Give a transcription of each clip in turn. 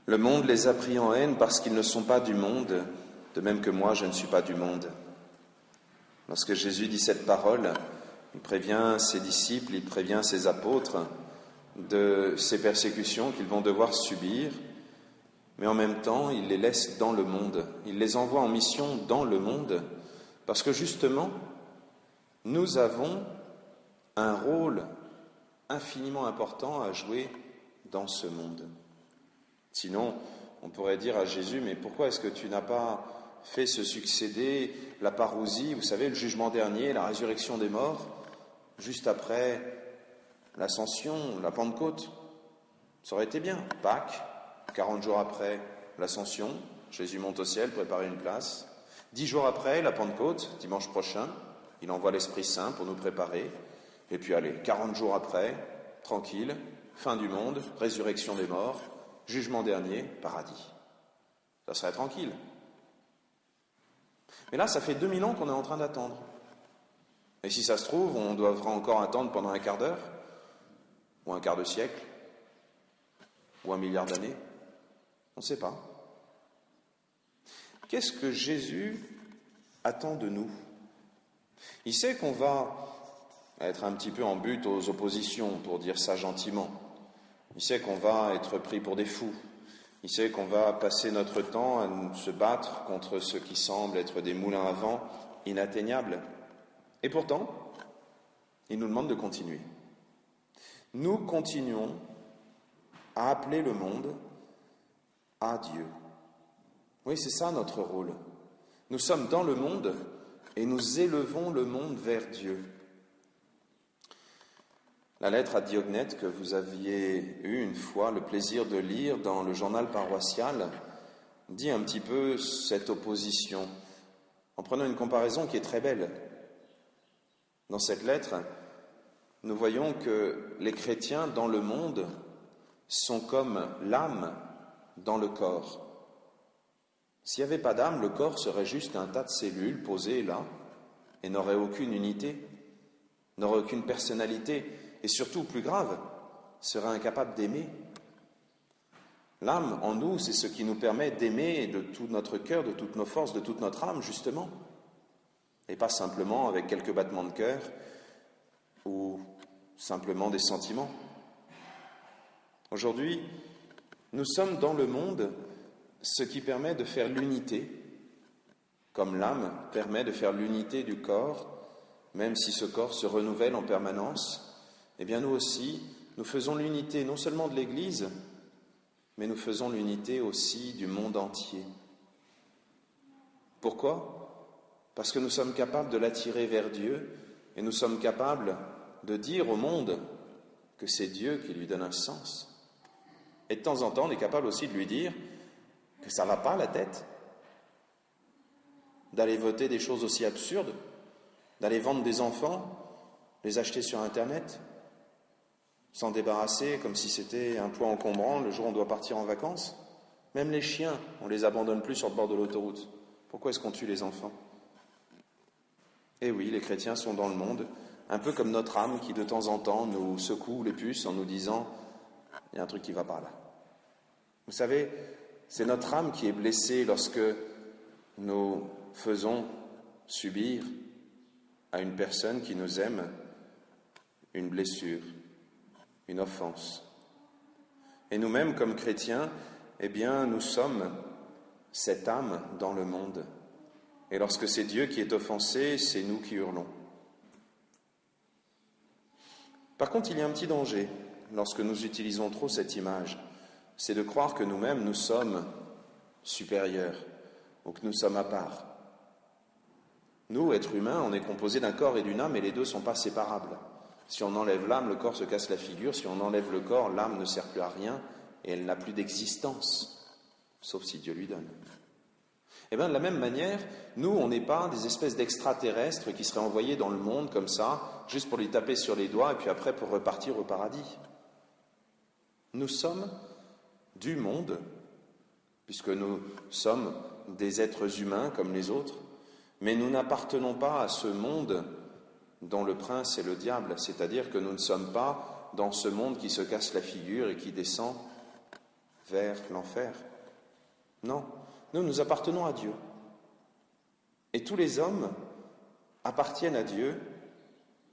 Le monde les a pris en haine parce qu'ils ne sont pas du monde, de même que moi je ne suis pas du monde. Lorsque Jésus dit cette parole, il prévient ses disciples, il prévient ses apôtres de ces persécutions qu'ils vont devoir subir, mais en même temps, il les laisse dans le monde. Il les envoie en mission dans le monde, parce que justement, nous avons un rôle infiniment important à jouer dans ce monde. Sinon, on pourrait dire à Jésus, mais pourquoi est-ce que tu n'as pas fait se succéder la parousie, vous savez, le jugement dernier, la résurrection des morts, juste après l'ascension, la Pentecôte? Ça aurait été bien. Pâques, 40 jours après l'ascension, Jésus monte au ciel, préparer une place. 10 jours après la Pentecôte, dimanche prochain, il envoie l'Esprit Saint pour nous préparer. Et puis allez, 40 jours après, tranquille, fin du monde, résurrection des morts, jugement dernier, paradis. Ça serait tranquille. Mais là, ça fait 2000 ans qu'on est en train d'attendre. Et si ça se trouve, on devra encore attendre pendant un quart d'heure, ou un quart de siècle, ou 1 milliard d'années. On ne sait pas. Qu'est-ce que Jésus attend de nous? Il sait qu'on va être un petit peu en butte aux oppositions, pour dire ça gentiment. Il sait qu'on va être pris pour des fous. Il sait qu'on va passer notre temps à se battre contre ce qui semble être des moulins à vent inatteignables. Et pourtant, il nous demande de continuer. Nous continuons à appeler le monde à Dieu. Oui, c'est ça notre rôle. Nous sommes dans le monde et nous élevons le monde vers Dieu. La lettre à Diognète que vous aviez eu une fois le plaisir de lire dans le journal paroissial dit un petit peu cette opposition, en prenant une comparaison qui est très belle. Dans cette lettre, nous voyons que les chrétiens dans le monde sont comme l'âme dans le corps. S'il n'y avait pas d'âme, le corps serait juste un tas de cellules posées là et n'aurait aucune unité, n'aurait aucune personnalité et surtout, plus grave, serait incapable d'aimer. L'âme en nous, c'est ce qui nous permet d'aimer de tout notre cœur, de toutes nos forces, de toute notre âme, justement, et pas simplement avec quelques battements de cœur ou simplement des sentiments. Aujourd'hui, nous sommes dans le monde, ce qui permet de faire l'unité, comme l'âme permet de faire l'unité du corps, même si ce corps se renouvelle en permanence. Eh bien, nous aussi, nous faisons l'unité non seulement de l'Église, mais nous faisons l'unité aussi du monde entier. Pourquoi? Parce que nous sommes capables de l'attirer vers Dieu et nous sommes capables de dire au monde que c'est Dieu qui lui donne un sens. Et de temps en temps, on est capable aussi de lui dire que ça ne va pas la tête, d'aller voter des choses aussi absurdes, d'aller vendre des enfants, les acheter sur Internet, s'en débarrasser comme si c'était un poids encombrant le jour où on doit partir en vacances. Même les chiens, on ne les abandonne plus sur le bord de l'autoroute. Pourquoi est-ce qu'on tue les enfants? Eh oui, les chrétiens sont dans le monde, un peu comme notre âme qui de temps en temps nous secoue les puces en nous disant « il y a un truc qui ne va pas là ». Vous savez, c'est notre âme qui est blessée lorsque nous faisons subir à une personne qui nous aime une blessure, une offense. Et nous-mêmes, comme chrétiens, eh bien, nous sommes cette âme dans le monde. Et lorsque c'est Dieu qui est offensé, c'est nous qui hurlons. Par contre, il y a un petit danger lorsque nous utilisons trop cette image, c'est de croire que nous-mêmes, nous sommes supérieurs ou que nous sommes à part. Nous, êtres humains, on est composés d'un corps et d'une âme et les deux ne sont pas séparables. Si on enlève l'âme, le corps se casse la figure. Si on enlève le corps, l'âme ne sert plus à rien et elle n'a plus d'existence, sauf si Dieu lui donne. Eh bien, de la même manière, nous, on n'est pas des espèces d'extraterrestres qui seraient envoyés dans le monde comme ça, juste pour lui taper sur les doigts et puis après pour repartir au paradis. Nous sommes du monde, puisque nous sommes des êtres humains comme les autres, mais nous n'appartenons pas à ce monde dont le prince est le diable, c'est-à-dire que nous ne sommes pas dans ce monde qui se casse la figure et qui descend vers l'enfer. Non, nous appartenons à Dieu. Et tous les hommes appartiennent à Dieu,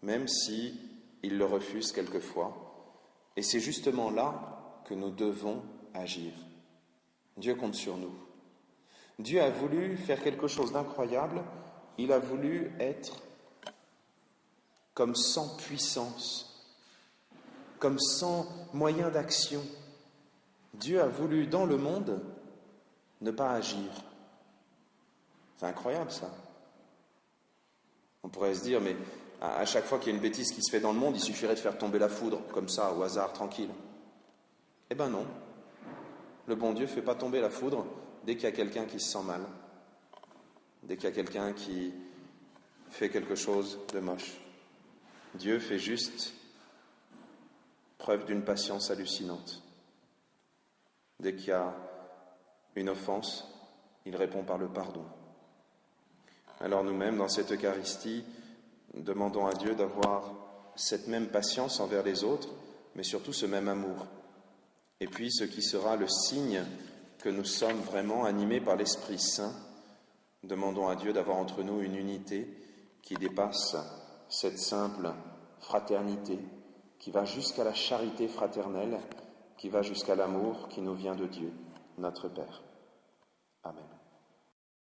même si ils le refusent quelquefois. Et c'est justement là que nous devons agir. Dieu compte sur nous. Dieu a voulu faire quelque chose d'incroyable. Il a voulu être comme sans puissance, comme sans moyen d'action. Dieu a voulu dans le monde ne pas agir. C'est incroyable ça. On pourrait se dire, mais à chaque fois qu'il y a une bêtise qui se fait dans le monde, il suffirait de faire tomber la foudre, comme ça, au hasard, tranquille. Eh ben non. Le bon Dieu ne fait pas tomber la foudre dès qu'il y a quelqu'un qui se sent mal, dès qu'il y a quelqu'un qui fait quelque chose de moche. Dieu fait juste preuve d'une patience hallucinante. Dès qu'il y a une offense, il répond par le pardon. Alors nous-mêmes, dans cette Eucharistie, demandons à Dieu d'avoir cette même patience envers les autres, mais surtout ce même amour. Et puis ce qui sera le signe que nous sommes vraiment animés par l'Esprit Saint, demandons à Dieu d'avoir entre nous une unité qui dépasse cette simple fraternité, qui va jusqu'à la charité fraternelle, qui va jusqu'à l'amour qui nous vient de Dieu, notre Père. Amen.